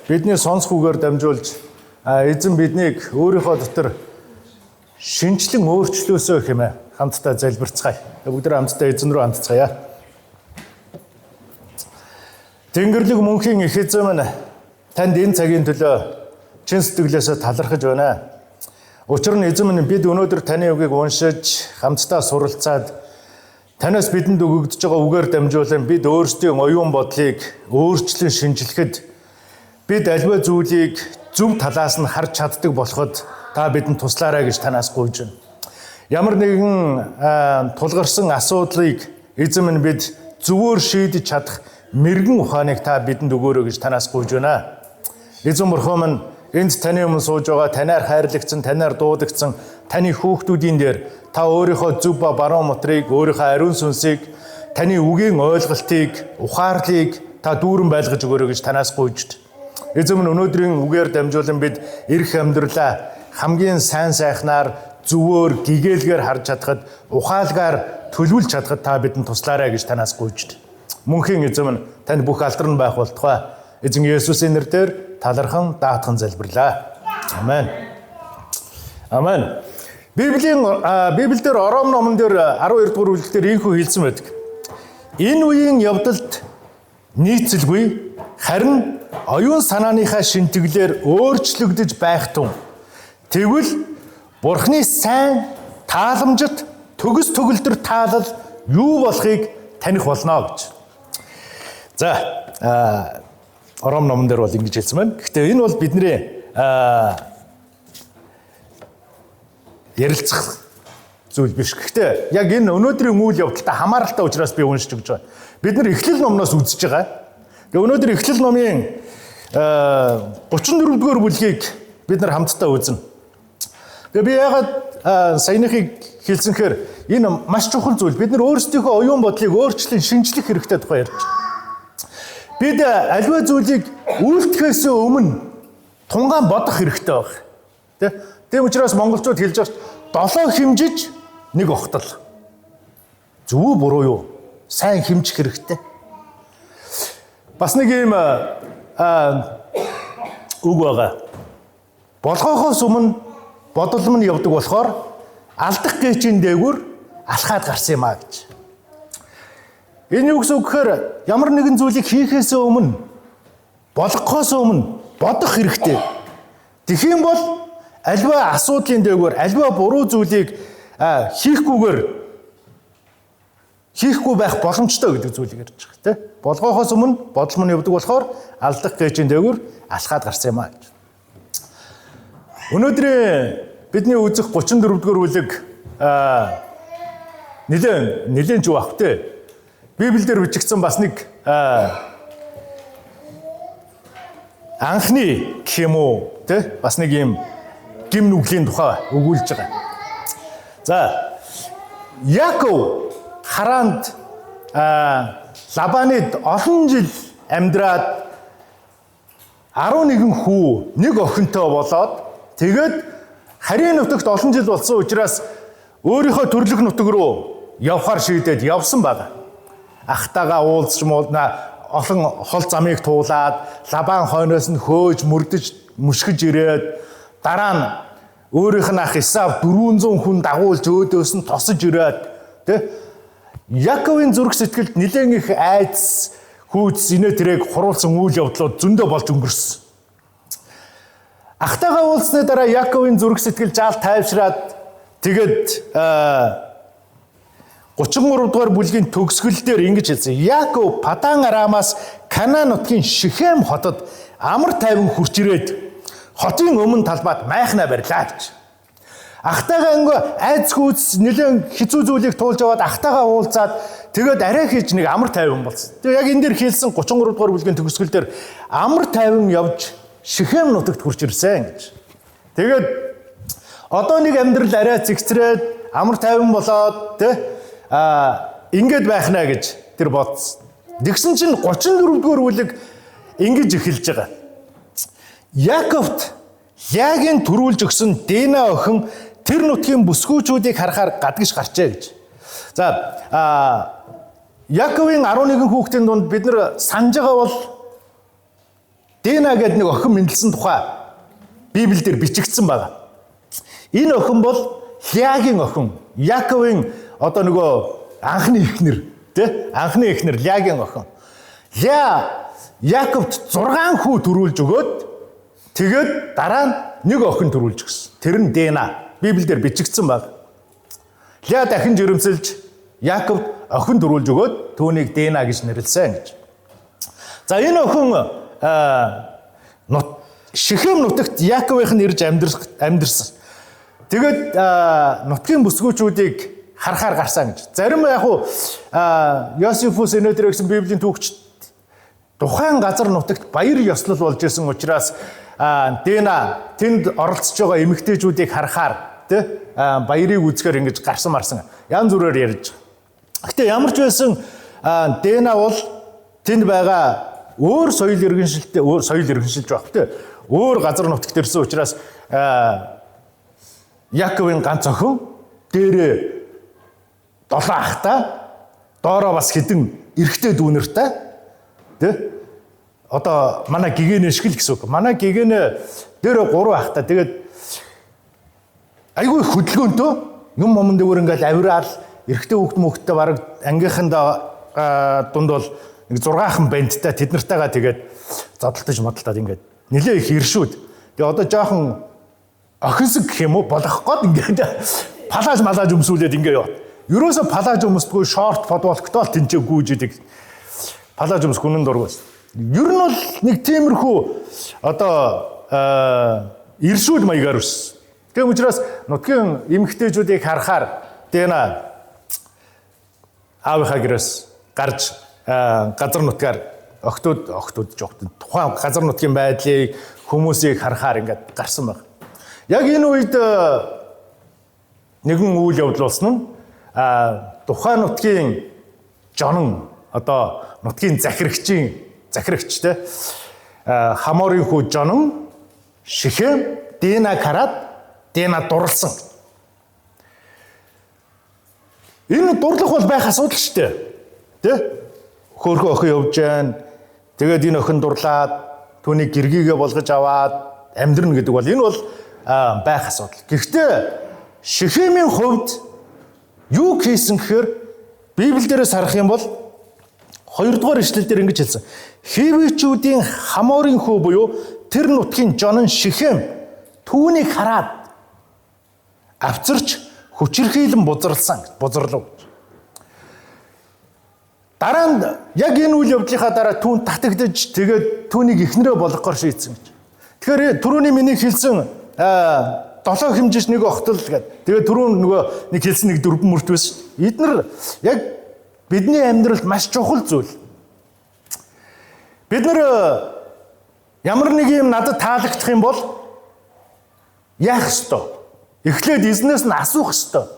бидний сонсох үгээр дамжуулж эзэн биднийг өөрийнхөө дотор шинчлэн өөрчлөөсөө хэмээн хамтдаа залбирцгаая. Бүгд хамтдаа эзэн рүү хандцгаая. Тэнгэрлэг мөнхийн их эзэн минь танд энэ цагийн төлөө чин сэтгэлээсээ талархаж байна. Учир нь эзэн минь бид өнөөдөр таны үгийг уншиж хамтдаа суралцаад танаас бидэнд өгөгдөж байгаа үгээр дамжуулан бид өөрсдийн оюун бодлыг өөрчлөн шинжлэхэд бид аливаа зүйлийг зөв талаас нь харж чаддаг болоход та бидэнд туслаарай гэж танаас гуйж байна. Ямар нэгэн тулгарсан асуудлыг эзэн минь бид зөвөр шийдэж чадах мэрэгэн ухааныг та бидэнд өгөөрэй гэж танаас гуйж байна. Эзэн бурхан минь энд таны өмнө сууж байгаа танаар хайрлагдсан, танаар дуудагдсан таны хүүхдүүдийн дээр та өөрийнхөө зөв ба баруун мотрыг, өөрийнхөө ариун сүнсийг, таны үгийн ойлголтыг, ухаарлыг та дүүрэн байлгаж өгөөрэй гэж танаас гуйж. Эзэн минь өнөөдрийн үгээр дамжуулан бид эрх амьдралаа хамгийн сайн сайхнаар зөвөр гэгээлгээр харж чадхад, ухаалгаар төлөвлөж чадхад та бидэнд туслаарай гэж танаас гуйж. Мөнхийн эзэн минь танд бүх алдар нь байх болтугай. Эзэн Есүсийн нэрээр талархан даатхан залбирлаа. Амен. Амен. Библиэлд Ором номон дээр 12 дугаар бүлгээр ийхүү хэлсэн байдаг. Энэ үеийн явдалд нийцэлгүй харин оюун санааныхаа шинтгэлээр өөрчлөгдөж байх тун. Тэгвэл Бурхны сайн тааламжит төгс төгөлдөр таалал юу болохыг таних болно гэж. За Ором номон дээр бол ингэж хэлсэн байна. Гэхдээ энэ бол бидний ярилцах зүйл биш. Гэхдээ яг энэ өнөөдрийн үйл явдалтай хамааралтай учраас би уншиж өгч байгаа. Бид нар Эхлэл номноос үзэж байгаа. Тэгээ өнөөдөр Эхлэл номын 34 дугаар бүлгийг бид нар хамтдаа үзнэ. Тэгээ би яагаад саяныхыг хэлсэнхээр энэ маш чухал зүйл. Бид нар өөрсдийнхөө оюун бодлыг өөрчлөн шинжлэх хэрэгтэй тухай ярьж байна. Бид аливаа зүйлийг үйлдэхээс өмнө тунгаан бодох хэрэгтэй байна. Тийм учраас монголчууд хэлж байгаа 7 хэмжиж нэг огтол. Зөв үү буруу юу? Сайн хэмжих хэрэгтэй. Бас нэг юм үг байгаа. Болгохоос өмнө бодолм нь явдаг болохоор алдах гэчийн дээгүүр алхаад гарсан юм а гэж. Энэ юу гэсэн үг гэхээр ямар нэгэн зүйлийг хийхээс өмнө болгохоос өмнө бодох хэрэгтэй. Тэгхийн бол аливаа асуудлын дээгүүр аливаа буруу зүйлийг хийхгүй байх боломжтой гэдэг зүйлийг ярьж байгаа тийм. Болгохоос өмнө бодол нь явдаг болохоор алдах гэжийн дээгүүр алхаад гарсан юм а гэж. Өнөөдрийн бидний үзэх 34 дугаар бүлэг нэлээд зөв ах тийм. Библиэлд бичигдсэн бас нэг анхны гэх юм уу тийм бас нэг юм гим нүглийн тухай өгүүлж байгаа. За Яков Харанд Лабанид олон жил амьдраад 11 хүү нэг охинтой болоод тэгээд харийн нутагт олон жил болсон учраас өөрийнхөө төрлөх нутаг руу явхаар шийдээд явсан байна. Ахтайгаа уулзч олон хол замыг туулаад Лабан хойноос нь хөөж мөрдөж мөшгөж ирээд дараа нь өөрийнх нь ах Исав 400 хүн дагуулж өөдөөс нь тосож ирээд тэ Яковын зүрх сэтгэлд нэлээд их айдас хүйц инээ тэрээг хуруулсан үйл явдлууд зөндөө болж өнгөрсөн. Ахтайгаа уулзсны дараа Яковын зүрх сэтгэл жаал тайвшраад тэгээд 33 дугаар бүлгийн төгсгөл дээр ингэж хэлсэн. Яков Падан Арамаас Канаан нутгийн Шихем хотод амар тайван хурж ирээд хотын өмнө талбайд майхнаа барьлаа гэж. Ахтайгаа ингээ айц хүйц нэлээд хэцүү зүйлийг туулж аваад ахтайгаа уулзаад тэгээд арай хийж нэг амар тайван болсон. Тэгээд яг энэ дээр хэлсэн 33 дугаар бүлгийн төгсгөл дээр амар тайван явж Шихем нутагт хурж ирсэн гэж. Тэгээд одоо нэг амьдрал арай зэгцрээд амар тайван болоод ингээд байхнаа гэж тэр бодсон. Тэгсэн чинь 34 дугаар бүлэг ингэж эхэлж байгаа. Яковт яагийн төрүүлж өгсөн Дина охин тэр нутгийн бүсгүүчүүдийг харахаар гадагш гарчээ гэж. За Яковын 11 хүүхдийн дунд бид нар санаж байгаа бол Дина гэдэг нэг охин мэндэлсэн тухай Библиэлд бичигдсэн байна. Энэ охин бол Лягийн охин. Яаковын одоо нөгөө анхны эхнэр, тэ? Анхны эхнэр Лягийн охин. Яаковд 6 хүү төрүүлж өгөөд тэгээд дараа нь нэг охин төрүүлж өгсөн. Тэр нь Дина. Библиэлд бичигдсэн байна. Ля дахин жирэмсэлж Яаковд охин төрүүлж өгөөд түүнийг Дина гэж нэрлсэн гэж. За энэ охин Шихем нутагт Яаковын ирж амьдэрсэн. Тэгээд нутгийн бүсгүүчүүдийг харахаар гарсан гэж. Зарим яг уу Йосифус өнөөдөр гэсэн Библийн түүхчд тухайн газар нутагт баяр ёслол болж исэн учраас Дина тэнд оролцож байгаа эмэгтэйчүүдийг харахаар тэ баярыг үзэхээр ингэж гарсан марсан. Янз бүрээр ярьж байгаа. Гэтэ ямар ч байсан Дина бол тэнд байгаа өөр соёл иргэншилж байх тэ өөр газар нутагт ирсэн учраас Яаковын ганц охин дээрээ 7 ахтай доороо бас хэдэн эрэгтэй дүүнэртэй тэ одоо манай гэгэнэ шиг л гэсэн үг. Манай гэгэнэ дээрээ 3 ахтай тэгээд айгүй хөдөлгөөнтэй юм момондөгөр ингээл авираал эрэгтэй хүүхдтэй бараг ангийнхандаа дунд бол нэг 6хан бандтай тэд нартайгаа тэгээд зодтолтож модтолтоод ингээд нэлээ их иршүүд. Тэгээ одоо жоохон охинсэг гэх юм уу болох гээд ингээд палаж малаж өмсүүлээд ингээд яа. Ерөөсө палаж өмсдгүй шорт футболктой л тэнцээ гүйж идэг. Палаж өмс хүнэн дургуйс. Ер нь бол нэг тиймэрхүү одоо иршүүд маягаар өссөн. Тийм учраас нутгийн эмэгтэйчүүдийг харахаар Дина аавынхаа гэрээс гарч газар нутгаар охтууд тухайн газар нутгийн байдлыг хүмүүсийг харахаар ингээд гарсан баг. Яг энэ үед нэгэн үйл явдал болсон нь тухайн нутгийн жонон одоо нутгийн захирагч те Хаморын хүү жонон Шихем Дина хараад Дина дурлсан. Энэ дурлах бол байх асуудал шүү дээ. Тэ? Хөөхөн охин явж гэн. Тэгээд энэ охин дурлаад түүний гэргийгээ болгож аваад амьдрна гэдэг бол энэ бол байх асуудал. Гэхдээ Шихемийн хувьд юу хийсэн гэхээр Библиэлдээс харах юм бол 2 дугаар ишлэл дээр ингэж хэлсэн. Хивичүүдийн Хаморын хүү буюу тэр нутгийн жонон Шихем түүнийг хараад авцарч хүчирхийлэн бузарлав. Дараа нь яг энэ үйл явдлынхаа дараа түүнд татагдж тэгээд түүнийг эхнэрээ болгохоор шийдсэн гэж. Тэгэхээр түрүүний миний хэлсэн 7 хэмжээч нэг охтол гэдэг. Тэгээд түрүүн нөгөө нэг хэлсэн нэг 4 мөрт байсан. Эднэр яг бидний амьдралд маш чухал зүйл. Бид нар ямар нэг юм надад таалагдах юм бол яах ёстой? Эхлээд эзнээс нь асуух ёстой.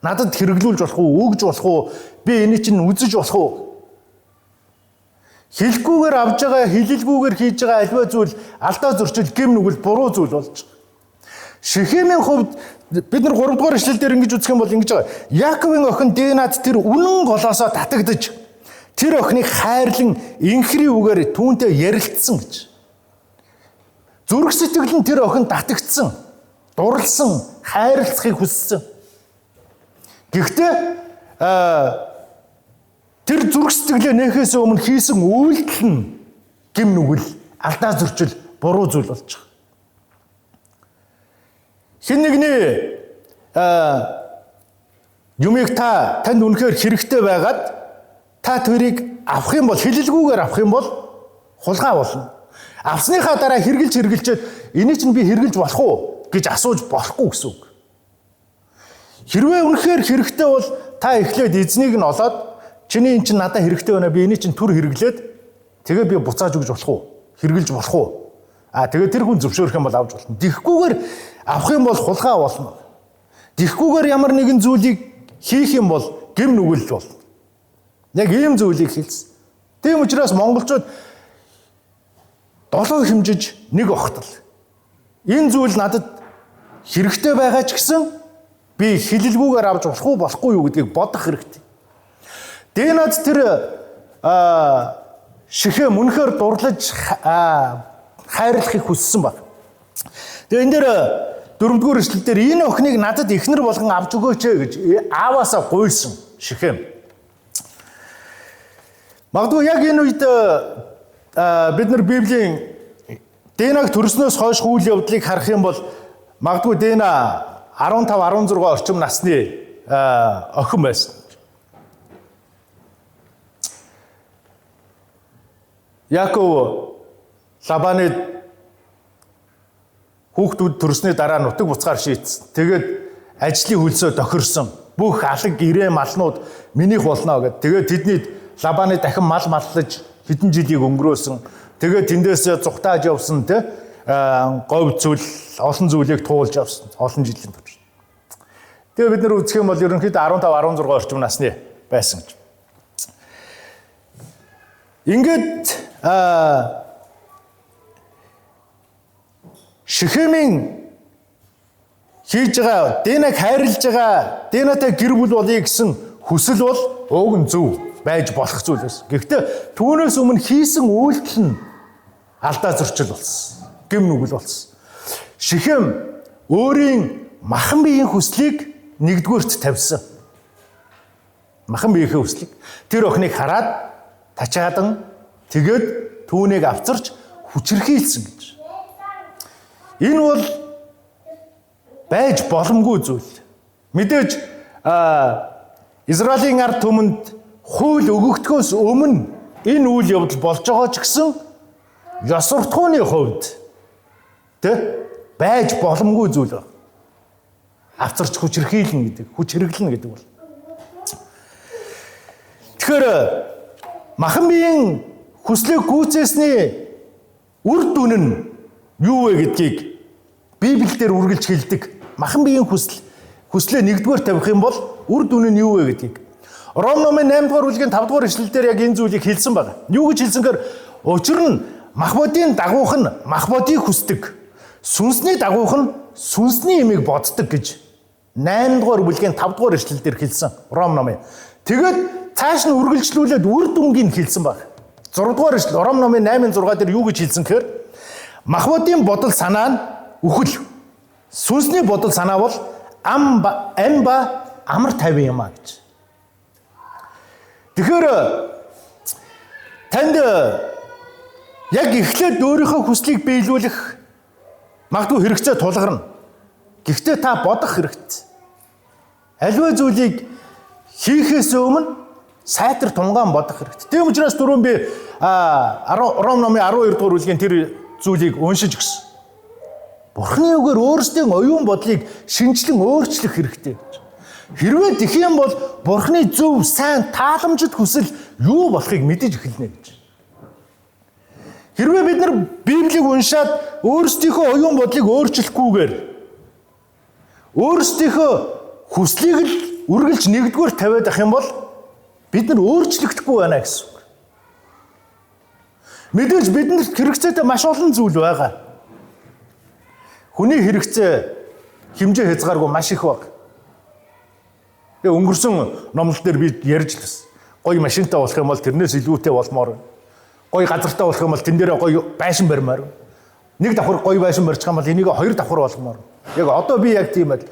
Надад хэрэглүүлж болох уу, өгж болох уу, би энийг чинь үзэж болох уу? Хэлэхгүйгээр авж байгаа, хэлэлгүйгээр хийж байгаа альва зүйл алдаа зөрчил гэм нүгэл буруу зүйл болж байгаа. Шихемийн хувьд бид нар 3 дугаар ишлэл дээр ингэж үзэх юм бол ингэж байгаа. Яаковын охин Динад тэр үнэн голоосоо татагдж тэр охиныг хайрлан инхри үгээр түүнтэй ярилцсан гэж. Зүрх сэтгэл нь тэр охин татагдсан, дурлсан, хайрлахыг хүссэн. Гэхдээ тэр зүрх сэтгэлээ нээхээс өмнө хийсэн үйлдэл нь гэм нүгэл алдаа зөрчил буруу зүйл болж байгаа. Хэн нэгний юмыг танд үнэхээр хэрэгтэй байгаад та тэрийг авах юм бол хэлэлгүйгээр авах юм бол хулгай болно. Авсныхаа дараа хэрглэж энийг чинь би хэрглэж болох уу гэж асууж болохгүй гэсэн үг. Хэрвээ үнэхээр хэрэгтэй бол та эхлээд эзнийг нь олоод чиний эн чинь надад хэрэгтэй байна би энийг чинь түр хэрглээд тэгээ би буцааж өгч болох уу? Хэрглэж болох уу? Тэгээ тэр хүн зөвшөөрөх юм бол авч болно. Дихгүйгээр авах юм бол хулгай болно. Дихгүйгээр ямар нэгэн зүйлийг хийх юм бол гэм нүгэлт болно. Яг ийм зүйлийг хэлсэн. Тийм учраас монголчууд 7 хэмжиж нэг огтол. Энэ зүйл надад хэрэгтэй байгаа ч гэсэн би хэлэлгүйгээр авч болох уу болохгүй юу гэдгийг бодох хэрэгтэй. Динад тэр Шихем үнэхээр дурлаж хайрлахыг хүссэн баг. Тэгээ энэ дээр 4-р эшлэлдэр энэ охиныг надад эхнэр болгон авч өгөөч гэж ааваасаа гуйсан Шихем. Магадгүй яг энэ үед бид нар Библийн Динаг төрснөөс хойш үйл явдлыг харах юм бол магадгүй Дина 15-16 орчим насны охин байсан. Яков Лабаныг хүүхдүүд төрсний дараа нутаг буцаар шийтсэн. Тэгээд ажлын хөлсөө тохирсон. Бүх алаг гэрээ малнууд минийх болно гэд. Тэгээд тэдний Лабаны дахин мал маллаж хэдэн жилийг өнгөрөөсөн. Тэгээд тэндээс зүхтааж явсан говь зүйл олон зүйлийг туулж явсан. Олон жилийн турш. Тэгээд бид нар үзэх юм бол ерөнхийдөө 15-16 орчим насны байсан гэж. Ингээд Шихемийн хийж байгаа, Динаг хайрлаж байгаа, Динатай гэр бүл болъё гэсэн хүсэл бол уг нь зөв байж болох зүйл байсан. Гэхдээ түүнээс өмнө хийсэн үйлдэл нь алдаа зөрчил болсон. Гэм нүгэл болсон. Шихем өөрийн махан биеийн хүслийг нэгдүгээрт тавьсан. Махан биеийнхээ хүслийг тэр охиныг хараад тачаадан тэгээд түүнийг авцарч хүчрхийлсэн гэж. Энэ бол байж боломгүй зүйл. Мэдээж Израилийн ард түмэнд хууль өгөгдөхөөс өмнө энэ үйл явдал болж байгаа ч гэсэн ёс суртахууны хувьд байж боломгүй зүйл байна. Авцарч хүчрхийлнэ гэдэг, хүч хэрэглэнэ гэдэг бол. Тэгэхээр махан биеийн хүслийг гүйцээсний үр дүн нь юу вэ гэдгийг Библиэлд үргэлж хэлдэг. Махан биеийн хүслээ нэгдүгээр тавих юм бол үр дүн нь юу вэ гэдгийг. Ром номын 8-р бүлгийн 5-р эшлэлдэр яг энэ зүйлийг хэлсэн байна. Юу гэж хэлсэнгээр учир нь мах бодийн дагуух нь мах бодийг хүсдэг. Сүнсний дагуух нь сүнсний имийг боддог гэж 8-р бүлгийн 5-р эшлэлдэр хэлсэн. Ром номын. Тэгээд цааш нь үргэлжлүүлээд үр дүнгийг хэлсэн байна. 6-р эшлэл Ром номын 8-6 дээр юу гэж хэлсэн гэхээр мах бодийн бодол санаа нь үхэл. Сүнсний бодол санаа бол амба амар тайван юм а гэж. Тэгэхээр танд яг эхлээд өөрийнхөө хүслийг биелүүлэх магадгүй хэрэгцээ тулгарна. Гэхдээ та бодох хэрэгтэй. Аливаа зүйлийг хийхээс өмнө сайтар тунгаан бодох хэрэгтэй. Тийм учраас түрүүн би Ром номын 12 дугаар бүлгийн тэр зүйлийг уншиж өгсөн. Бурхны үгээр өөрсдийн оюун бодлыг шинжлэн өөрчлөх хэрэгтэй гэж. Хэрвээ тэх юм бол Бурхны зөв, сайн, тааламжит хүсэл юу болохыг мэдэж эхэлнэ гэж. Хэрвээ бид нар Библийг уншаад өөрсдийнхөө оюун бодлыг өөрчлөхгүйгээр өөрсдийнхөө хүслийг л үргэлж нэгдүгээр тавиад ах юм бол бид нар өөрчлөгдөхгүй байна гэсэн үг. Мэдээж бидэнд хэрэгцээтэй маш олон зүйл байгаа. Хүний хэрэгцээ хэмжээ хязгааргүй маш их баг. Тэгээ өнгөрсөн номлол дээр би ярьж л байсан. Гоё машинтай болох юм бол тэрнээс илүүтэй болмоор. Гоё газартай болох юм бол тэн дээрээ гоё байшин барьмаар. Нэг давхар гоё байшин барьчих юм бол энийг хоёр давхар болгомоор. Яг одоо би яг тийм байл.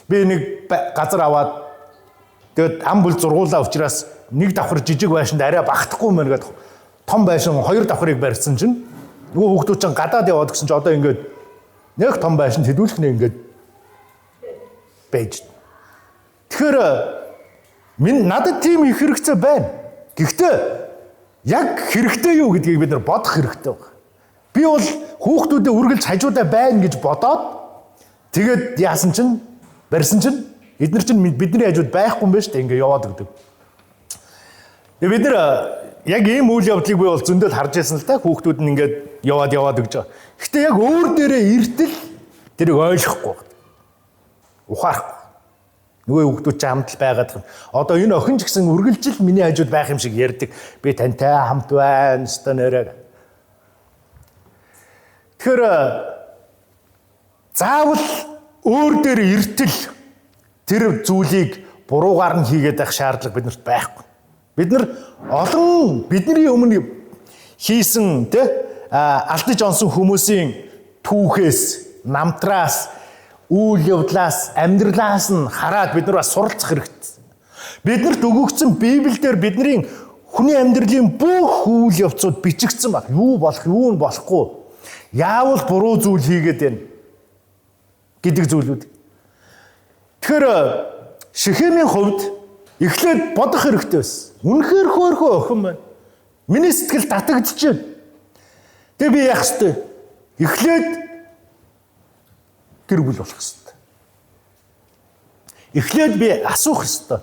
Би нэг газар аваад тэгээд ам бүл зургуулаа учраас нэг давхар жижиг байшинд арай багтахгүй мэн гэдэг том байшин хоёр давхрыг барьсан чинь нөгөө хүүхдүүд чинь гадаад яваад гэсэн чинь одоо ингээд нэг том байшинд хэдүүлэх нэ ингээд байж. Тэгэхээр надад тийм их хэрэгцээ байна. Гэхдээ яг хэрэгтэй юу гэдгийг бид нар бодох хэрэгтэй байна. Би бол хүүхдүүдэд үргэлж хажуудаа байна гэж бодоод тэгээд яасан чинь барьсан чинь эдгээр чинь бидний хажууд байхгүй юм байна шүү дээ ингээд яваад өгдөг. Тэгээд бид нар яг ийм үйл явдлыг би бол зөндөл харж байсан л та хүүхдүүд нь ингээд яваад өгч байгаа. Гэхдээ яг өөр дээрээ эртэл тэрийг ойлгохгүй байна. Ухаарахгүй. Нөгөө хүүхдүүд ч хамтал байгаад байна. Одоо энэ охин ч гэсэн үргэлжил миний хажууд байх юм шиг ярьдаг. Би тантай хамт байна өстой нэрээ. Тэгэхээр заавал өөр дээр эртэл тэр зүйлийг буруугаар нь хийгээд байх шаардлага биднэрт байхгүй. Бид нар олон бидний өмнө хийсэн алдаж онсон хүмүүсийн түүхээс, намтраас, үйл явдлаас, амьдралаас нь хараад бид нар бас суралцах хэрэгтэй. Биднэрт өгөгдсөн Библиэлд бидний хүний амьдралын бүх үйл явцууд бичигдсэн баг. Юу болох, юу нь болохгүй. Яавал буруу зүйл хийгээд байна гэдэг зүйлүүд. Тэгэхээр Шихемийн хувьд эхлээд бодох хэрэгтэй байсан. Үнэхээр хөөрхөн охин байна. Миний сэтгэл татагдчихэв. Тэгээ би яах ёстой? Эхлээд гэр бүл болох ёстой. Эхлээд би асуух ёстой.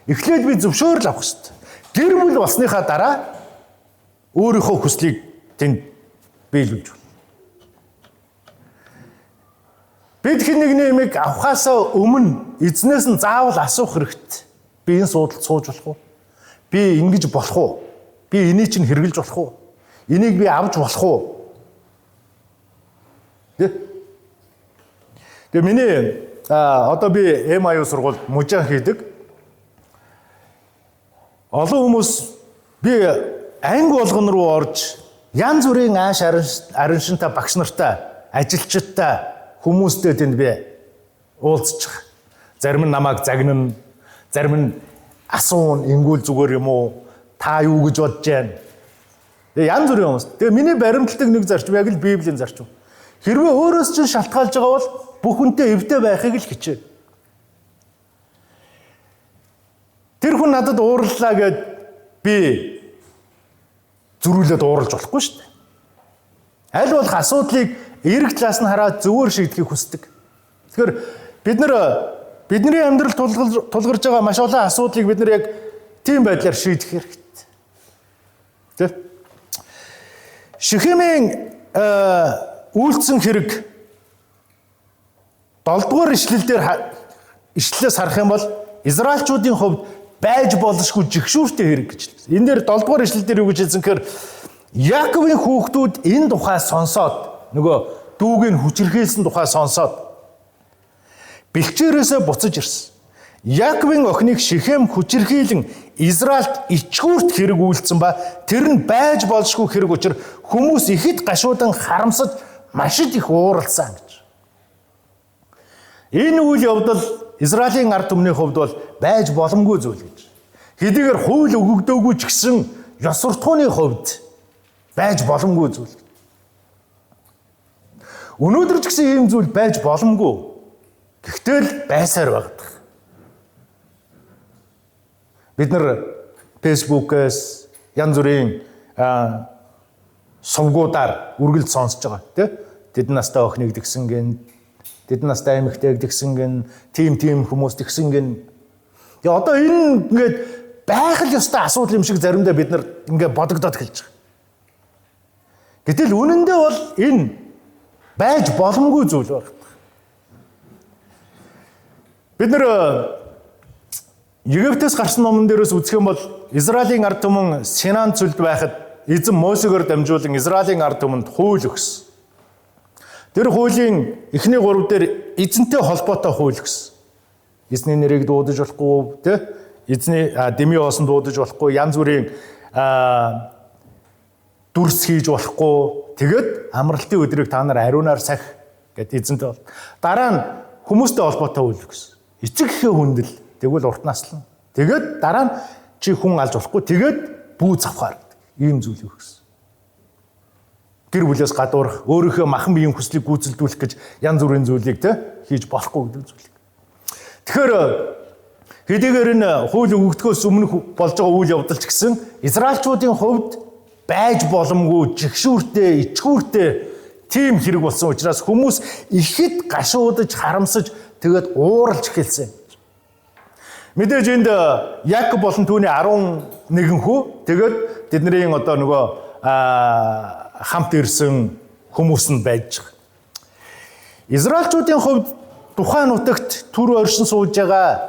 Эхлээд би зөвшөөрөл авах ёстой. Гэр бүл болсныхаа дараа өөрийнхөө хүслийг тэнд биелүүлж байна. Бид хэн нэгний юмыг авахаасаа өмнө эзнээс нь заавал асуух хэрэгтэй. Би энэ суудалд сууж болох уу? Би ингэж болох уу? Би энийг чинь хэрэгжилж болох уу? Энийг би авч болох уу? Тэгээ миний одоо би MIU сургуульд мужаан хийдэг. Олон хүмүүс би анги болгон руу орж янз бүрийн ааш араншинтай багш нартай, ажилчидтай хүмүүстэй тэнд би уулзчих. Зарим нь намайг загнана, зарим нь асуун, ингүүл зүгээр юм уу? Та юу гэж бодож байна? Тэгээ янз бүрийн хүмүүс. Тэгээ миний баримтлагдаг нэг зарчим яг л Библийн зарчим. Хэрвээ өөрөөс чинь шалтгаалж байгаа бол бүхэнтэй эвдээ байхыг л хичээнэ. Тэр хүн надад уурлаа гэд би зөрүүлээд ууралж болохгүй шүү дээ. Аль болох асуудлыг эрэг талаас нь хараад зөвөр шийдэхийг хүсдэг. Тэгэхээр бидний амьдрал тулгарч байгаа маш олон асуудлыг бид нар яг тийм байдлаар шийдэх хэрэгтэй. Тэ? Шихемийн үйлдсэн хэрэг 7 дугаар ишлэлээс харах юм бол Израильчуудын хувьд байж боломжгүй жигшүүртэй хэрэг гэж хэлсэн. Энэ дээр 7 дугаар ишлэл дээр юу гэж хэлсэн гэхээр Яаковын хүүхдүүд энэ тухай сонсоод нөгөө дүүгийн хүчирхийлсэн тухай сонсоод бэлчээрээсээ буцаж ирсэн. Яаковын охиныг Шихем хүчирхийлэн Израильд ичгүүрт хэрэг үйлдсэн ба тэр нь байж болшгүй хэрэг учраа хүмүүс ихэд гашуудан харамсаж маш их ууралсан гэж. Энэ үйл явдал Израилийн ард түмний хувьд бол байж боломгүй зүйл гэж. Хэдийгээр хууль өгөгдөөгүй ч гэсэн ёс суртахууны хувьд байж боломгүй зүйл. Өнөөдөр ч гэсэн ийм зүйл байж боломгүй. Гэхдээ л байсаар багтах. Бид нар Facebook-ээс янз бүрийн сувгуудаар үргэлж сонсож байгаа тийм. Тэдэн настай охиныг дэгсэн гин, тэдэн настай эмэгтэйг дэгсэн гин, тим хүмүүс дэгсэн гин. Тэгээ одоо энэ ингээд байх л ёстой асуудал юм шиг заримдаа бид нар ингээд бодогдоод эхэлж байгаа. Гэтэл үнэндээ бол энэ байж боломгүй зүйл байна. Бид нар Египтээс гарсан номон дээрээс үзэх юм бол Израилийн ард түмэн Синай цөлд байхад эзэн Мосегээр дамжуулан Израилийн ард түмэнд хууль өгсөн. Тэр хуулийн эхний 3 дээр эзэнтэй холбоотой хууль өгсөн. Эзний нэрийг дуудаж болохгүй, тэ? Эзний дэмий хоосон дуудаж болохгүй, янз бүрийн дүрс хийж болохгүй. Тэгээд амралтын өдрийг та нар ариунаар сах гэд эзэнтэй бол. Дараа нь хүмүүстэй холбоотой хууль өгсөн. Эцэг гэхээ хүндэл, тэгвэл урт наслан. Тэгээд дараа нь чи хүн алж болохгүй, тэгээд бүү завхаар гэдэг. Ийм зүйл өгсөн. Гэр бүлээс гадуурх, өөрийнхөө махан биеийн хүслийг гүйцэлдүүлэх гэж янз бүрийн зүйлийг хийж болохгүй гэдэг зүйл. Тэгэхээр хэдийгээр энэ хууль өгөгдөхөөс өмнө болж байгаа үйл явдал ч гэсэн Израильчуудын хувьд байж боломгүй, жигшүүртэй, ичгүүртэй тийм хэрэг болсон учраас хүмүүс ихэд гашуудаж, харамсаж, тэгээд ууралж эхэлсэн. Мэдээж энд Яаков болон түүний 11 хүү, тэгээд тэдний одоо нөгөө хамт ирсэн хүмүүс нь байж байгаа. Израильчуудын хувьд тухайн нутагт түр оршин сууж байгаа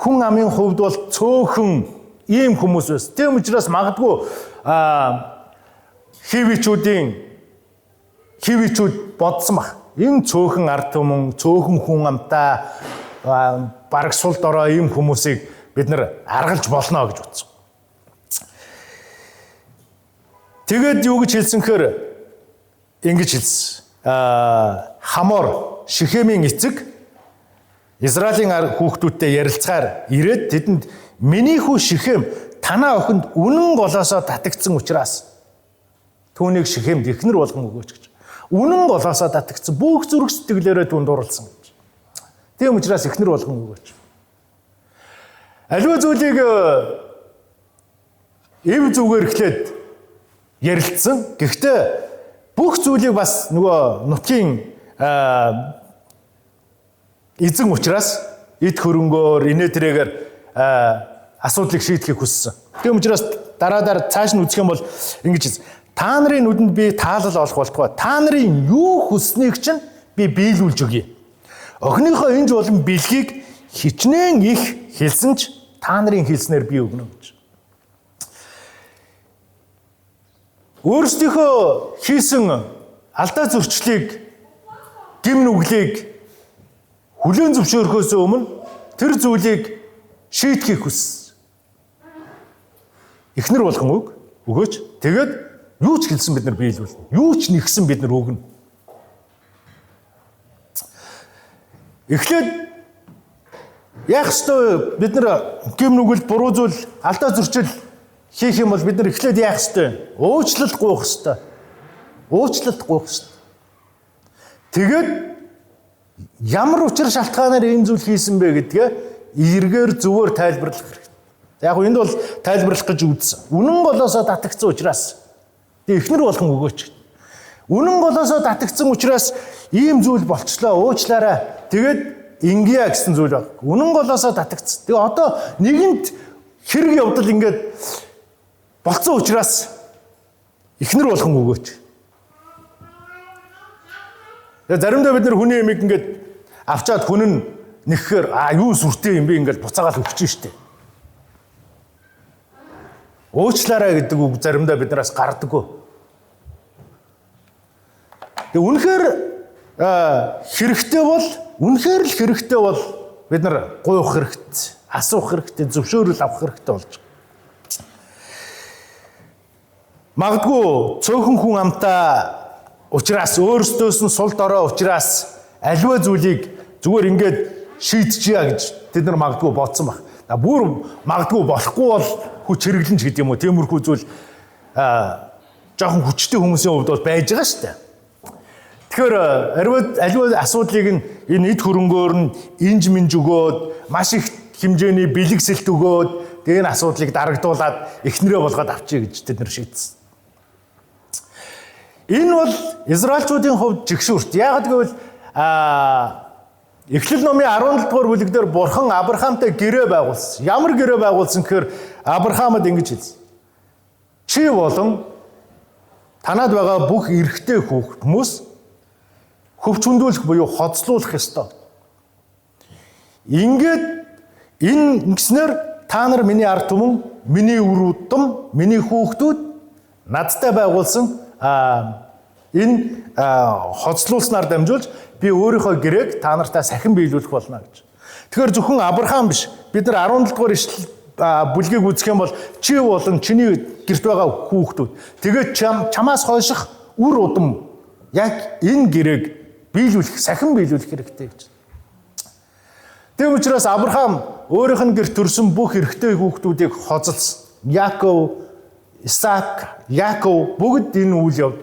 хүн амын хувьд бол цөөхөн ийм хүмүүс байсан. Тийм учраас магадгүй хивичүүд бодсон баг. Энэ цөөхөн ард түмэн, цөөхөн хүн амтай бараг сул дорой ийм хүмүүсийг бид нар аргалж болно гэж утсан. Тэгээд юу гэж хэлсэн хэр ингэж хэлсэн. Хамор Шихемийн эцэг Израилийн хүүхдүүдтэй ярилцахаар ирээд тэдэнд миний хүү Шихем танаа охинд үнэн голоосоо татагдсан учраас түүнийг Шихемд эхнэр болгон өгөөч гэж. Үнэн голоосоо татагдсан бүх зүрх сэтгэлээрээ түүнд дурлсан гэж. Тийм учраас эхнэр болгон өгөөч. Аливаа зүйлийг эв зүгээр эхлээд ярилцсан. Гэхдээ бүх зүйлийг бас нөгөө нутгийн эзэн учраас эд хөрөнгөөр инээ тэрэгээр асуудлыг шийдэхийг хүссэн. Тийм учраас дараа цааш нь үзэх юм бол ингэж хэлсэн. Та нарын нүдэнд би таалал олох болтугай. Та нарын юу хүснэгийг чинь би биелүүлж өгье. Охиныхоо энж болон бэлгийг хичнээн их хэлсэн ч та нарын хэлснээр би өгнө гэж. Өөрсдийнхөө хийсэн алдаа зөрчлийг гим нүглийг хүлээн зөвшөөрөхөөс өмнө тэр зүйлийг шийдэхийг хүссэн. Эхнэр болгон өгөөч. Тэгээд юу ч хэлсэн бид нар биелүүлнэ. Юу ч нэгсэн бид нар өгнө. Эхлээд яах ёстой бид нар гим нүгэлд буруу зүйл алдаа зөрчил хийх юм бол бид нар эхлээд яах ёстой? Уучлалт гуйх ёстой. Уучлалт гуйх ёстой. Тэгээд ямар учир шалтгаанаар энэ зүйл хийсэн бэ гэдгээ эргээр зүгээр тайлбарлах хэрэгтэй. Яг нь энд бол тайлбарлах гэж үзсэн. Үнэн голоосоо татагдсан учраас эхнэр болгон өгөөч. Үнэн голоосоо татагдсан учраас ийм зүйл болчлоо. Уучлаарай. Тэгээд ингия гэсэн зүйл баг. Үнэн голоосоо татагдсан. Тэгээ одоо нэгэнт хэрэг явдал ингээд болцсон учраас эхнэр болгон өгөөч. Тэгээ заримдаа бид нар хүний эмийг ингээд авчаад хүн нь нэххээр юу сүртэй юм бэ ингээд буцаагаал өгч штэ. Уучлаарай гэдэг үг заримдаа биднээс гардаггүй. Тэгээ үнэхээр хэрэгтэй бол бид нар гуйх хэрэгтэй, асуух хэрэгтэй, зөвшөөрөл авах хэрэгтэй болж байна. Магадгүй цөөхөн хүн амтаа учраас өөрсдөөс нь сул дорой учраас аливаа зүйлийг зүгээр ингээд шийдчихъя гэж тэд нар магадгүй бодсон баг. Бүр магадгүй болохгүй бол хүч хэрэглэн ч гэдэг юм уу. Тиймэрхүү зүйл жоохон хүчтэй хүмүүсийн хувьд бол байж байгаа шүү дээ. Тэгэхээр аливаа асуудлыг энэ эд хөрөнгөөр нь инж минж өгөөд маш их хэмжээний бэлэгсэлт өгөөд тэгээ энэ асуудлыг дарагдуулаад эхнэрээ болгоод авчия гэж тэд нар шийдсэн. Энэ бол Израильчуудын хувьд жигшүүрт. Яагаад гэвэл Эхлэл номын 17 дугаар бүлэг дээр Бурхан Авраамтай гэрээ байгуулсан. Ямар гэрээ байгуулсан гэхээр Авраамад ингэж хэлсэн. Чи болон танад байгаа бүх эрэгтэй хүмүүс хөвч хүндүүлэх буюу хоцлуулах ёстой. Ингээд энэ гиснэр та нар миний ард түмэн, миний үр удам, миний хүүхдүүд надтай байгуулсан энэ хоцлуулснаар дамжуулж би өөрийнхөө гэрээг та нартай сахин биелүүлэх болно гэж. Тэгэхээр зөвхөн Авраам биш. Бид нар 17 дугаар ишлэл бүлгийг үзэх юм бол чи болон чиний гэрт байгаа хүүхдүүд тэгээд чамаас хойших үр удам яг энэ гэрээг биелүүлэх, сахин биелүүлэх хэрэгтэй гэж. Тийм учраас Авраам өөрийнх нь гэрт төрсөн бүх эрэгтэй хүүхдүүдийг хоцолсон. Яаков, Исаак, Яаков бүгд энэ үйл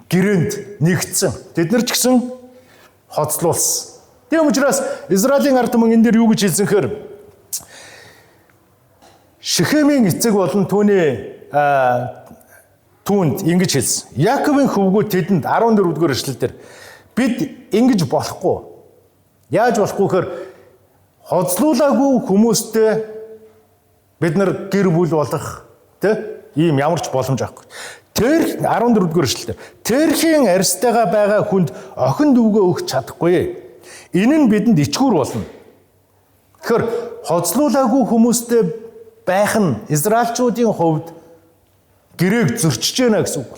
гэрээнд нэгдсэн. Тэд нар ч гэсэн хоцлуулсан. Тийм учраас Израилийн ард түмэн энэ дээр юу гэж хэлсэн хэрэг Шихемийн эцэг болон түүний түүнд ингэж хэлсэн. Яаковын хөвгүүд тэдэнд 14 дугаар эшлэл дээр бид ингэж болохгүй. Яаж болохгүй гэхээр хоцлуулаагүй хүмүүстэй бид нар гэр бүл болох ийм ямар ч боломж авахгүй. Тэр 14 дугаар эшлэлээр тэрхийн арьстайгаа байгаа хүнд охин дүүгээ өгч чадахгүй. Энэ нь бидэнд ичгүүр болно. Тэгэхээр хоцлуулаагүй хүмүүстэй байх нь Израильчуудын хувьд гэрээг зөрчиж байна гэсэн үг.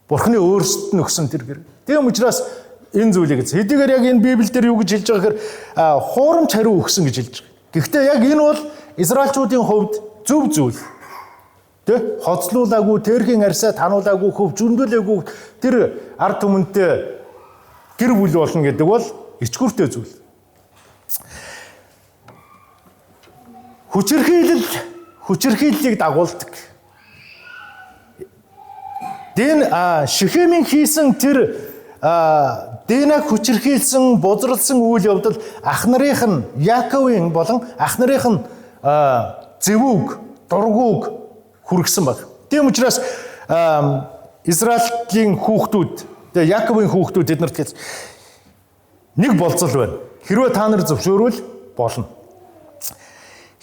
Бурхны өөрсдөд нь өгсөн тэр гэр. Тийм учраас энэ зүйлийг хэдийгээр яг энэ Библиэлд юу гэж хэлж байгаа гэхээр хуурамч хариу өгсөн гэж хэлж байгаа. Гэхдээ яг энэ бол Израильчуудын хувьд зөв зүйл. Тэ хоцлуулаагүй, тэрхийн арьсаа тануулаагүй, хөвжөндөлөөгүй тэр ард түмэнтэй гэр бүл болно гэдэг бол ичгүүртэй зүйл. Хүчирхийллийг дагуулдаг. Шихемийн хийсэн тэр Динаг хүчирхийлсэн, бузралсан үйл явдал ах нарын нь Яаковын болон ах нарын нь зэвүүг, дургууг хүргэсэн баг. Тийм учраас Израилийн хүүхдүүд, Яаковын хүүхдүүд эднэрт хэлсэн нэг болцол байна. Хэрвээ та нар зөвшөөрвөл болно.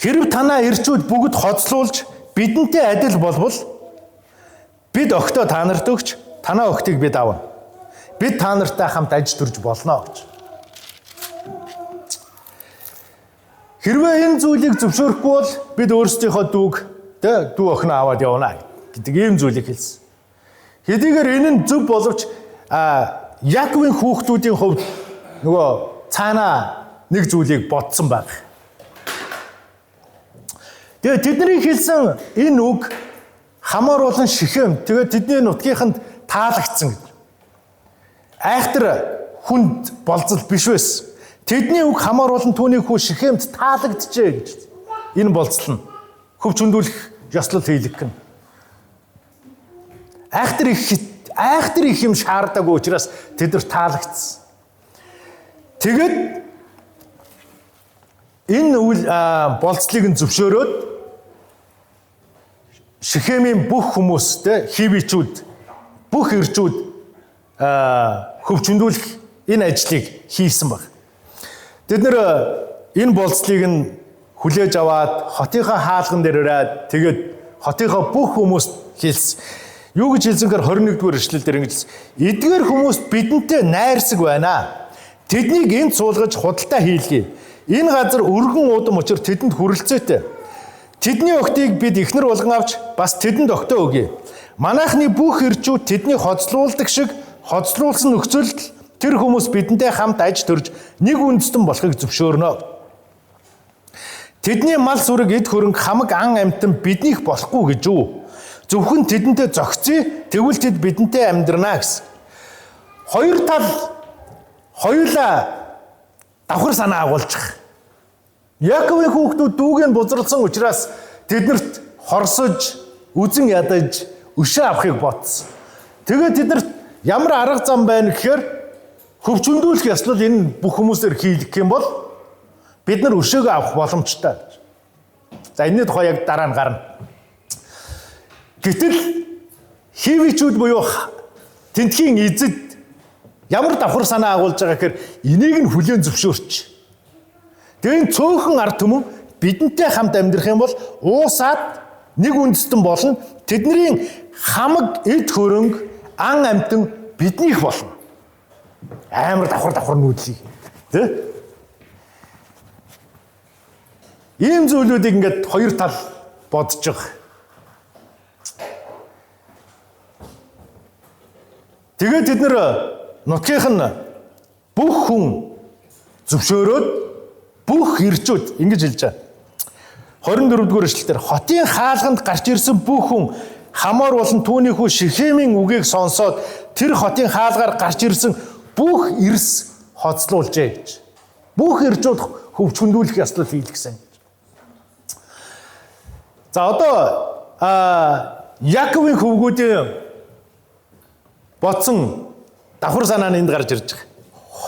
Хэрв танаа ирчүүд бүгд хоцлуулж бидэнтэй адил болбол бид огтоо та нарт өгч, танаа огтыг бид авна. Бид та нартай хамт аж төрж болно гэж. Хэрвээ энэ зүйлийг зөвшөөрөхгүй бол бид өөрсдийнхөө дүү охиноо аваад явна гэдэг ийм зүйлийг хэлсэн. Хэдийгээр энэ нь зөв боловч Яаковын хүүхдүүдийн хувьд нөгөө цаанаа нэг зүйлийг бодсон баг. Тэгээд тэдний хэлсэн энэ үг хамаар болон Шихем тэгээд тэдний нутгийнханд таалагдсан гэдэг. Айхтар хүнд болцол биш байсан. Тэдний үг хамаар болон түүний хүү Шихемд таалагджээ гэж. Энэ болцол нь хөвч хөндүүлэх ёслол хийлгэх гэн. Айхтар их юм шаардаагүй учраас тэдэр таалагдсан. Тэгээд энэ үйл болцлыг нь зөвшөөрөөд Шихемийн бүх хүмүүстэй хивичүүд, бүх ирчүүд хөвчөндүүлэх энэ ажлыг хийсэн баг. Тэд нэр энэ болцлыг нь хүлээж аваад хотынхаа хаалган дээр ирээд тэгээд хотынхаа бүх хүмүүст хэлсэн. Юу гэж хэлсэнхээр 21-р эшлэл дээр ингэж хэлсэн. Эдгээр хүмүүс бидэнтэй найрсаг байна. Тэднийг энд суулгаж худалдаа хийлгий. Энэ газар өргөн удам учир тэдэнд хүрэлцээтэй. Тэдний охтыг бид ихнэр болгон авч бас тэдэнд огтоо өгье. Манайхны бүх ирчүүд тэдний хоцлуулдаг шиг хоцлуулсан нөхцөлд тэр хүмүүс бидэнтэй хамт аж төрж нэг үндэстэн болохыг зөвшөөрнө. Тэдний мал сүрэг эд хөрөнгө хамаг ан амьтан биднийх болохгүй гэж үү? Зөвхөн тэдэнтэй зогцъё, тэгвэл тэд бидэнтэй амьдрнаа гэсэн. Хоёр тал хоёулаа давхар санаа агуулчих. Яаковын хүүхдүүд дүүгээ бузралсан учраас тэднэрт хорсож, үзэн ядаж, өшөө авахыг бодсон. Тэгээд тэднэрт ямар арга зам байна гэхээр хөвч хөндүүлэх ёслол энэ бүх хүмүүсээр хийлгэх юм бол бид нар өшөөгөө авах боломжтой. За энэний тухай яг дараа нь гарна. Гэтэл хивичүүд буюу тентхийн эзэд ямар давхар санаа агуулж байгаа гэхээр энийг нь хүлээн зөвшөөрч. Тэгээ энэ цөөхөн ард түмэн бидэнтэй хамт амьдрах юм бол уусаад нэг үндэстэн болно. Тэдний хамаг эд хөрөнгө ан амьтан биднийх болно. Амар давхар нүүдлийг тий? Ийм зүйлүүдийг ингээд хоёр тал бодож байгаа. Тэгээд тэд нэр нутгийнх нь бүх хүн зөвшөөрөөд бүх ирчүүд ингэж хэлж байгаа. 24-р эшлэлээр хотын хаалганд гарч ирсэн бүх хүн хамаар болон түүний хүү Шихемийн үгийг сонсоод тэр хотын хаалгаар гарч ирсэн бүх эрс хоцлуулжээ гэж. Бүх ирчүүд хөвч хөндүүлэх ёслол хийлгэсэн. За одоо Яаковын хөвгүүдийн бодсон давхар санаа нь энд гарч ирж байгаа.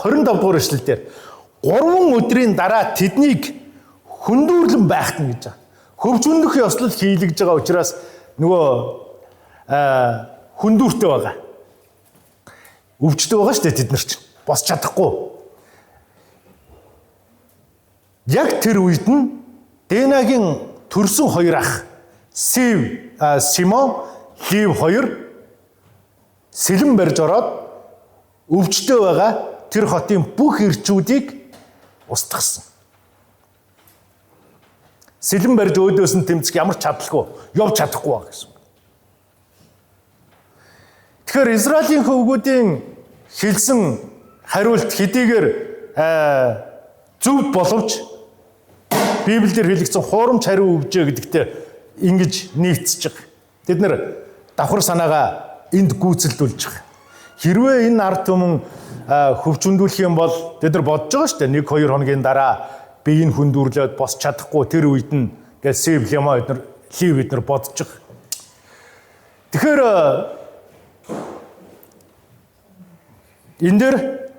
25-р эшлэлдэр 3 өдрийн дараа тэднийг хөндүүрлэн байхтан гэж байгаа. Хөвч хөндөх ёслол хийлгэж байгаа учраас нөгөө хөндүүртэй байгаа. Өвчтэй байгаа шүү дээ тэд нар чинь. Босч чадахгүй. Яг тэр үед нь Денагийн төрсөн хоёр ах Симон, Лев хоёр сэлэн барьж ороод өвчтэй байгаа тэр хотын бүх ирчүүдийг устгасан. Сэлэн барьж өөдөөс нь тэмцэх ямар чадалгүй, явж чадахгүй байгаа гэсэн. Тэгэхээр Израилийн хөвгүүдийн хэлсэн хариулт хэдийгээр зөв боловч Библиэлд хэлэгдсэн хуурамч хариу өгжээ гэдэгтээ ингэж нийцэж байгаа. Тэд нэр давхар санаагаа энд гүйцэлдүүлж байгаа. Хэрвээ энэ ард түмэн хөвчөндүүлэх юм бол тэд нар бодож байгаа шүү дээ. 1-2 хоногийн дараа би энэ хүндүрлээд босч чадахгүй тэр үед нь гэж Сэв Лема бид нар бодож байгаа. Тэгэхээр энэ дээр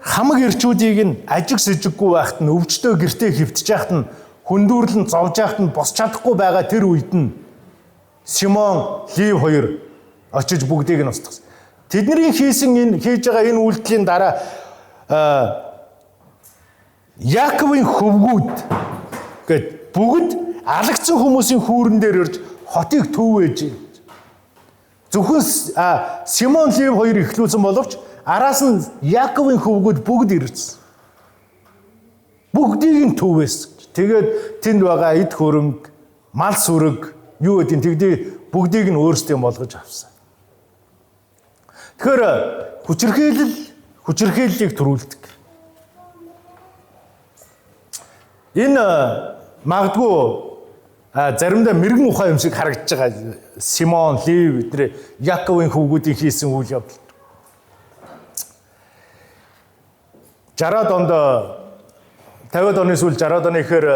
хамаг ирчүүдийг нь ажиг сэжиггүй байхад нь өвчтөө гэртээ хөвтж яхад нь хүндүрлэн зовж яхад нь босч чадахгүй байгаа тэр үед нь Симон, Лев хоёр очиж бүгдийг нь устгасан. Тэдний хийж байгаа энэ үйлдэлийн дараа Яаковын хөвгүүд гэд бүгд алагдсан хүмүүсийн хүүрэн дээр ирж хотыг төвөөж зөвхөн Симон, Лев хоёр ихлүүлсэн боловч араас нь Яаковын хөвгүүд бүгд ирсэн. Бүгдийг нь төвөөс. Тэгээд тэнд байгаа эд хөрөнгө, мал сүрэг юу гэдгийг тэгдээ бүгдийг нь өөрсдөө болгож авсан. Тэгэхээр хүчирхийллийг төрүүлдэг. Энэ магадгүй заримдаа мэрэгэн ухаан юм шиг харагдаж байгаа. Симон, Лев эдгээр Яаковын хөвгүүдийн хийсэн үйл явдал. 60-аад онд 50-аад оны сүүл 60-аад оны ихээр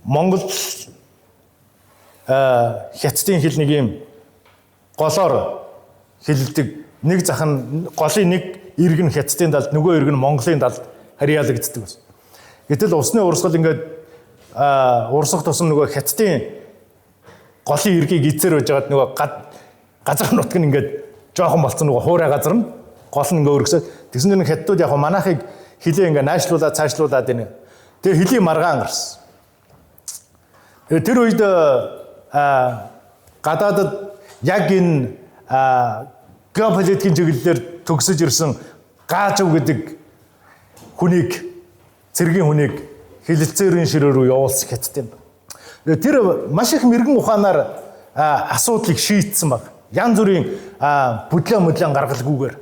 Монгол хятадын хэл нэг юм голоор хэлдэг. Нэг зах нь голын нэг иргэн хятадын талд, нөгөө иргэн Монголын талд харьяалагддаг байсан. Гэтэл усны урсгал ингээд урсах тусам нөгөө хятадын голын иргийг эзээр байж байгаад нөгөө газар нутг нь ингээд жоохон болцсон нөгөө хуурай газар нь гол нь ингээ өргөсөд тэгсэн чинь хятадууд яг манайхыг хилээ ингээ наашлуулаад цаашлуулаад байна. Тэгээ хилийн маргаан гарсан. Тэр үед гадаадад яг энэ геополитикийн чиглэлээр төгсөж ирсэн Гаажав гэдэг хүнийг цэргийн хүнийг хилэлцээрийн ширээ рүү явуулсан хятад юм. Тэр маш их мэрэгэн ухаанаар асуудлыг шийдсэн баг. Янз бүрийн бүдлэн гаргалгүйгээр.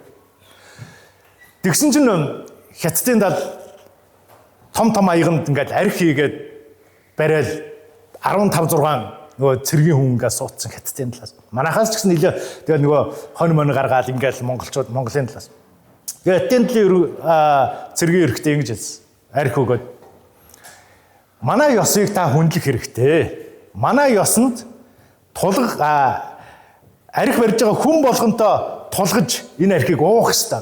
Тэгсэн чинь хятадын дал том аяганд ингээд арх хийгээд барайл 15-6 нөгөө цэргийн хүнгээ суудсан хятадын талаас. Манайхаас ч гэсэн нэлээ тэгээд нөгөө хонь гаргаал ингээд Монголын талаас. Тэгээд хятадын цэргийн эрхтэй ингэж хэлсэн. Арх өгөөд манай ёсыг та хүндлэх хэрэгтэй. Манай ёсонд арх барьж байгаа хүн болгонтой тулгаж энэ архийг уух ёстой.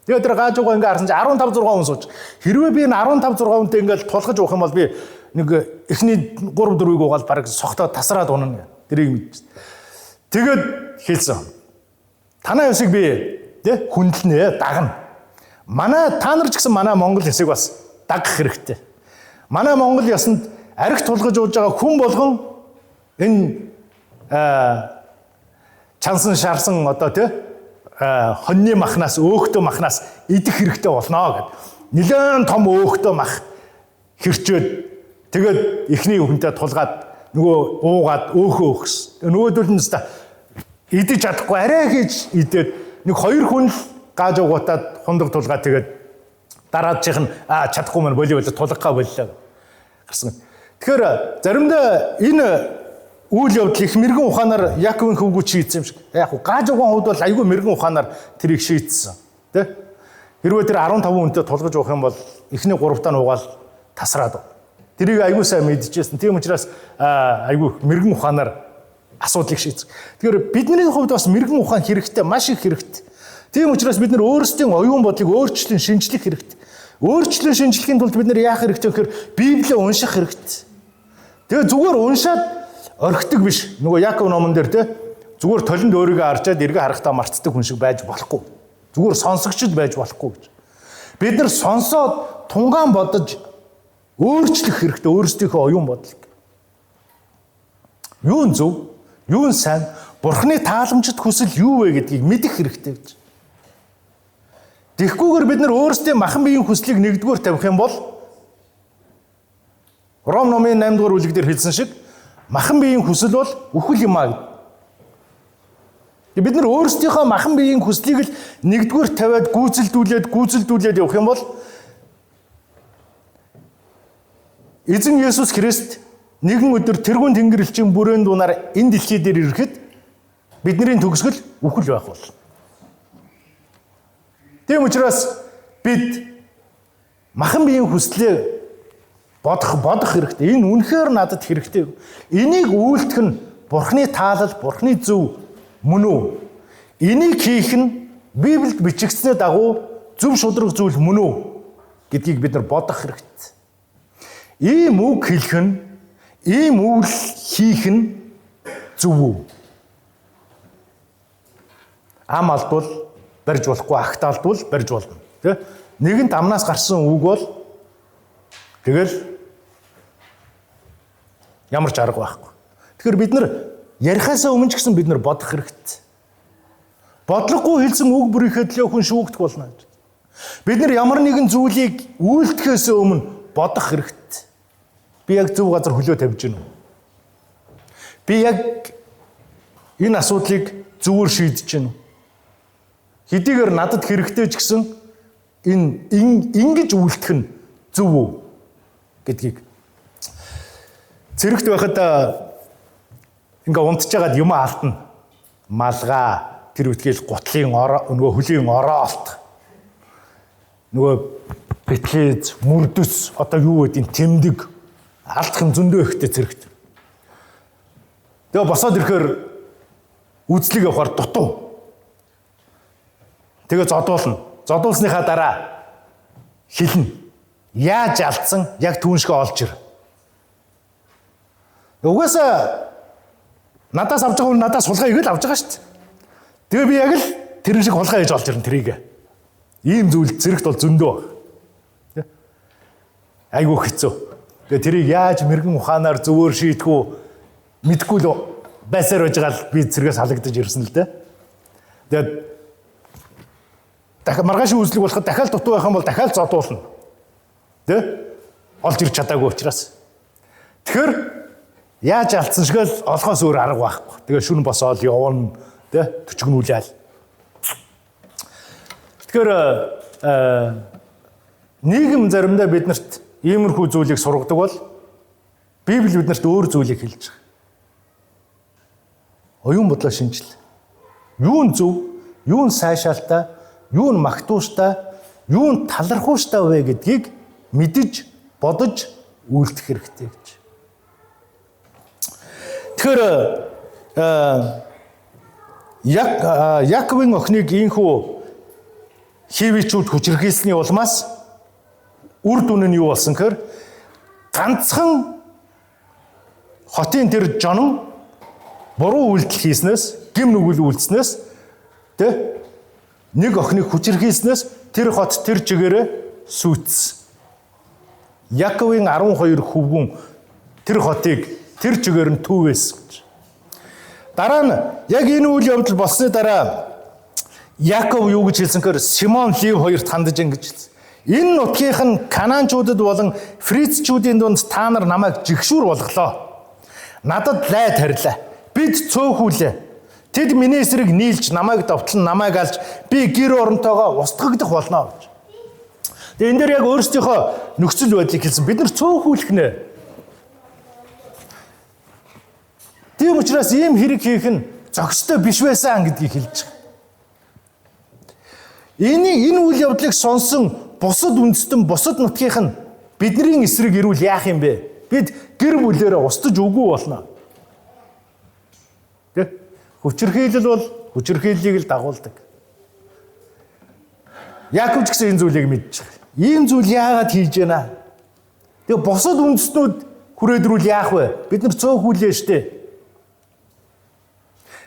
Тэгээд тэр Гаажуугаа ингээ харсан чинь 15-6 хүн сууж. Хэрвээ би энэ 15-6 хүнтэй ингээл тулгаж уух юм бол би нэг эхний 3-4-ийг уугаад бараг сохтоо тасраад унана. Тэрийг мэдсэн. Тэгээд хэлсэн. Танай ёсыг би хүндлэнэ, дагна. Та нар ч гэсэн манай Монгол ёсыг бас дагах хэрэгтэй. Манай Монгол ёсонд арх тулгаж ууж байгаа хүн болгон энэ чансан шарсан одоо хоньны махнаас өөхтөө махнаас идэх хэрэгтэй болно гэд. Нилээн том өөхтөө мах хэрчөөд тэгээд эхний хүнтэй тулгаад нөгөө уугаад өөхөө өгс. Нөгөөдөл нь идэж чадахгүй арай хийж идээд нэг 2 хүн л Гааж угуутаад хундаг тулгаад тэгээд дараачих нь чадахгүй мань болио тулгахаа боллоо гарсан. Тэгэхээр заримдаа энэ үйл явдал их мэрэгэн ухаанаар Яаковын хөвгүүд шийдсэн юм шиг. Яг уу Гаажуугийн хувьд бол айгүй мэрэгэн ухаанаар тэрийг шийдсэн. Тэ? Хэрвээ тэр 15 хүнтэй тулгаж уух юм бол эхний 3-таа нуугаал тасраад. Тэрийг айгүй сайн мэдчихсэн. Тийм учраас айгүй мэрэгэн ухаанаар асуудлыг шийдсэн. Тэгэхээр бидний хувьд бас мэрэгэн ухаан хэрэгтэй, маш их хэрэгтэй. Тийм учраас бид нар өөрсдийн оюун бодлыг өөрчлөн шинжлэх хэрэгтэй. Өөрчлөн шинжлэхийн тулд бид нар яах хэрэгтэй гэхээр Библийг унших хэрэгтэй. Тэгээ зүгээр уншаад орхидог биш. Нөгөө Яаков номон дээр зүгээр толинд өөрийгөө арчаад эргээ харахтаа мартдаг хүн шиг байж болохгүй. Зүгээр сонсогчд байж болохгүй гэж. Бид нар сонсоод тунгаан бодож өөрчлөх хэрэгтэй өөрсдийнхөө оюун бодлыг. Юу нь зөв, юу нь сайн, Бурхны тааламжит хүсэл юу вэ гэдгийг мэдэх хэрэгтэй гэж. Тэгэхгүйгээр бид нар өөрсдийн махан биеийн хүслийг нэгдүгээр тавих юм бол Ром номын 8 дугаар бүлэг дээр хэлсэн шиг махан биеийн хүсэл бол үхэл юм аа. Бид нар өөрсдийнхөө махан биеийн хүслийг л нэгдүгээр тавиад гүйцэлдүүлээд явах юм бол Эзэн Есүс Христ нэгэн өдөр тэргүүн тэнгэр элчин бүрэн дунаар энэ дэлхий дээр ирэхэд бидний төгсгөл үхэл байх болно. Тийм учраас бид махан биеийн хүслээ бодох хэрэгтэй. Энэ үнэхээр надад хэрэгтэй. Энийг үйлдэх нь Бурхны таалал, Бурхны зөв мөн үү? Энийг хийх нь Библиэд бичигдсэний дагуу зөв шударга зүйл мөн үү гэдгийг бид нар бодох хэрэгтэй. Ийм үг хэлэх нь, ийм үйл хийх нь зөв үү? Ам алдвал барьж болохгүй, агт алдвал барьж болно. Тэ? Нэгэнт амнаас гарсан үг бол тэгэл ямар ч арга байхгүй. Тэгэхээр бид нар ярихаасаа өмнө ч гэсэн бид нар бодох хэрэгтэй. Бодлогогүй хэлсэн үг бүрийнхээ төлөө хүн шүүгдэх болно. Бид нар ямар нэгэн зүйлийг үйлдэхээс өмнө бодох хэрэгтэй. Би яг зөв газар хөлөө тавьж гинэ үү? Би яг энэ асуудлыг зөвөр шийдэж гинэ үү? Хэдийгээр надад хэрэгтэй ч гэсэн ингэж үйлдэх нь зөв үү гэдгийг цэрэгт байхад ингээ унтжгаад юм алдна. Малгай, тэр үтгэл гутлын нөгөө хөлийн ороолт. Нөгөө бэтлез, мөрдөс, одоо юу гэдэг тэмдэг алдах юм зөндөө ихтэй цэрэгт. Тэгээ босоод ирэхээр үзлийг явахаар дутуу. Тэгээ зодуулна. Зодуулсныхаа дараа хэлнэ. Яаж алдсан? Яг түүн шиг олж ир. Угаасаа надаас авч байгаа хүн надаас хулгай игээл авч байгаа шүү дээ. Тэгээ би яг л тэрэн шиг хулгай хийж олж ирнэ тэрийг. Ийм зүйл зэрэгт бол зөндөө баг. Айгуу хэцүү. Тэгээ тэрийг яаж мэрэгэн ухаанаар зөвөр шийдэх үү мэдэхгүй л байсаар байж байгаа л би зэрэгээс халагдаж ирсэн л дээ. Тэгээд дахиад маргааш үзлэг болоход дахиад дутуу байх юм бол дахиад зодуулна. Тэ? Олж ирч чадаагүй учраас. Тэгэхээр яаж алдсан шиг л олохоос өөр арга байхгүй. Тэгээ шүн босоод явна, тэ? Төчгнүүлээл. Тэгэхээр нийгэм заримдаа биднэрт иймэрхүү зүйлийг сургадаг бол Библи биднэрт өөр зүйлийг хэлж байгаа. Оюун бодлоо шинжил. Юу нь зөв, юу нь сайшаалтай, юу нь магтууштай, юу нь талархууштай вэ гэдгийг мэдэж, бодож үйлдэх хэрэгтэй гэж. Тэгэхээр Яаковын охиныг ийхүү хивичүүд хүчрхийлсний улмаас үр дүн нь юу болсон гэхээр ганцхан хотын тэр жонон буруу үйлдэл хийснээс, гим нүгэл үйлдснээс тэ нэг охиныг хүчрхийлснээс тэр хот тэр чигээрээ сүйтсэн. Яаковын 12 хөвгүн тэр хотыг тэр чигээр нь төвөөс гэж. Дараа нь яг энэ үйл явдал болсны дараа Яаков юу гэж хэлсэн гэхээр Симон Лев хоёрт хандаж ингэж хэлсэн. Энэ нутгийнх нь Канаанчуудад болон Фрицчүүдийн дунд та нар намайг жигшүүр болголоо. Надад лайд харьлаа. Бид цөөхүүлээ. Тэд миний эсрэг нийлж намайг давтлан намайг алж би гэр оронтойгоо устгагдах болно гэж. Тэгээ энэ дээр яг өөрсдийнхөө нөхцөл байдлыг хэлсэн. Бид нар цөөхүүлэх нэ. Тийм учраас ийм хэрэг хийх нь зохистой биш байсан гэдгийг хэлж байгаа. Энэ үйл явдлыг сонсон бусад үндэстэн, бусад нутгийнх нь бидний эсрэг ирүүл яах юм бэ? Бид гэр бүлээрээ устж үгүй болно. Тэ? Хүчирхийлэл бол хүчирхийллийг л дагуулдаг. Яаков ч гэсэн энэ зүйлийг мэдж байгаа. Ийм зүйл яагаад хийж байна? Тэгээ бусад үндэстнүүд хүрээдрүүл яах вэ? Бид нар цөөхүүлээ штэ.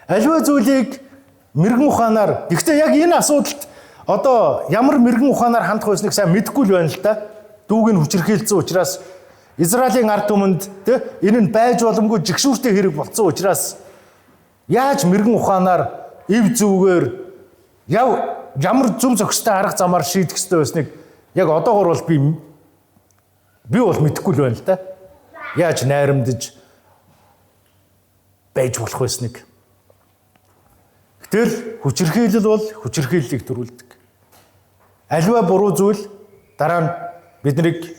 Аливаа зүйлийг мэрэгэн ухаанаар, гэхдээ яг энэ асуудалд одоо ямар мэрэгэн ухаанаар хандах байсныг сайн мэдэхгүй л байна л да. Дүүг нь хүчирхийлсэн учраас Израилийн ард түмэнд энэ нь байж боломгүй жигшүүртэй хэрэг болсон учраас яаж мэрэгэн ухаанаар эв зүвгээр ямар зөв зохистой арга замаар шийдэх ёстой байсныг яг одоогор бол би бол мэдэхгүй л байна л да. Яаж найрамдаж байж болох байсныг. Гэтэл хүчирхийлэл бол хүчирхийллийг төрүүлдэг. Аливаа буруу зүйл дараа нь биднийг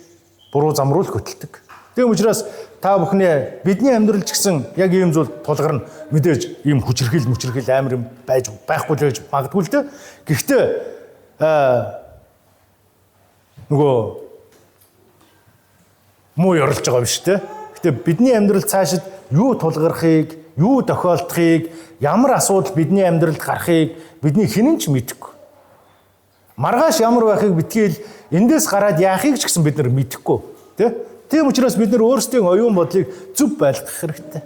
буруу зам руу л хөтэлдэг. Тийм учраас та бүхний бидний амьдрал ч гэсэн яг ийм зүйл тулгарна. Мэдээж ийм хүчрхийл амар юм байж байхгүй л гэж магадгүй л дээ. Гэхдээ нөгөө муу ярилж байгаа биш те. Гэхдээ бидний амьдрал цаашид юу тулгархыг, юу тохиолдохыг, ямар асуудал бидний амьдралд гарахыг бидний хинэн ч мэдэхгүй. Маргааш ямар байхыг битгийл эндээс гараад яахыг ч гэсэн бид нар мэдэхгүй тий. Тийм учраас бид нар өөрсдийн оюун бодлыг зөв байлгах хэрэгтэй.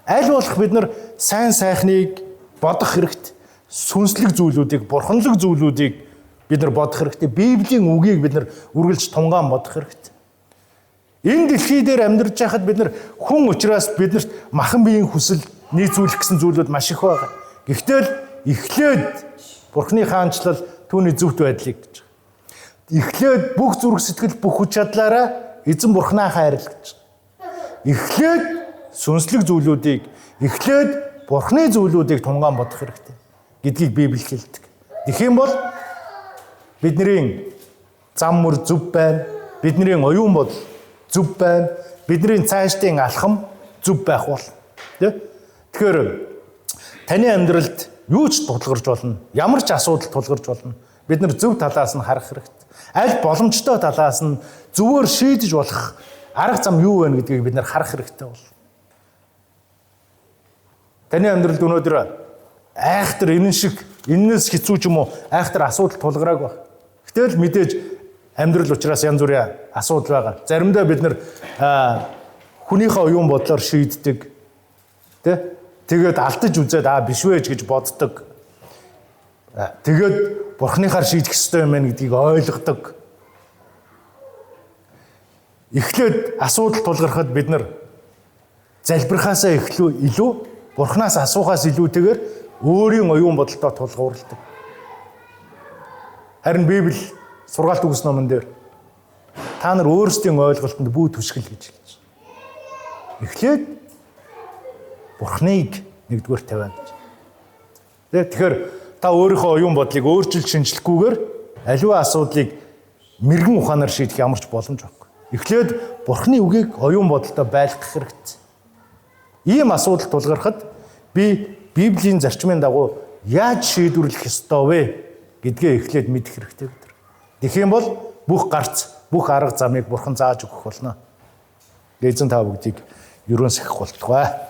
Аль болох бид нар сайн сайхныг бодох хэрэгтэй. Сүнслэг зүйлүүдийг, бурханлаг зүйлүүдийг бид нар бодох хэрэгтэй. Библийн үгийг бид нар үргэлж тунгаан бодох хэрэгтэй. Энэ дэлхий дээр амьдарч байхад бид нар хүн учраас биднэрт махан биеийн хүсэл нийцүүлэх гэсэн зүйлүүд маш их байна. Гэхдээ л эхлээд Бурхны хаанчлал түүний зөвхт байдлыг гэж. Эхлээд бүх зүрх сэтгэл бүх хүч чадлаараа эзэн Бурхнаа хайрл гэж. Эхлээд сүнслэг зүйлүүдийг, эхлээд Бурхны зүйлүүдийг тунгаан бодох хэрэгтэй гэдгийг Библи хэлдэг. Тэгэх юм бол бидний зам мөр зөв байна, бидний оюун бодол зөв байна, бидний цаашдын алхам зөв байх болно. Тэгэхээр таны амьдралд юу ч тулгарч болно, ямар ч асуудал тулгарч болно. Бид нар зөв талаас нь харах хэрэгтэй. Аль боломжтой талаас нь зөвөр шийдэж болох арга зам юу вэ гэдгийг бид нар харах хэрэгтэй бол. Таны амьдралд өнөөдөр айхтар энэс хэцүү ч юм уу айхтар асуудал тулгарааг баг. Гэтэл мэдээж амьдрал учраас янз бүрийн асуудал байгаа. Заримдаа бид нар хүнийхээ оюун бодлоор шийддэг. Тэгээд алдаж үзээд биш вэж гэж боддог. Тэгээд Бурхныхаар шийдэх ёстой юм байна гэдгийг ойлгодог. Эхлээд асуудал тулгархад бид нар залбирхаасаа илүү Бурхнаас асуухаас илүүтэйгээр өөрийн оюун бодолтой тулгуурладаг. Харин Библи сургаалт үгс номон дээр та нар өөрсдийн ойлголтод бүү түшгэл гэж хэлж байна. Эхлээд Бурхныг нэгдүгээр тавиана гэж. Тэгэхээр та өөрийнхөө оюун бодлыг өөрчилж шинжлэхгүйгээр аливаа асуудлыг мэрэгэн ухаанаар шийдэх ямар ч боломж байхгүй. Эхлээд Бурхны үгийг оюун бодолтой байлгах хэрэгтэй. Ийм асуудал тулгархад би Библийн зарчмын дагуу яаж шийдвэрлэх ёстой вэ гэдгээ эхлээд мэдэх хэрэгтэй бид нар. Тэгэх юм бол бүх гарц, бүх арга замыг Бурхан зааж өгөх болно. Эзэн та бүгдийг ерөөн сахих болтугай.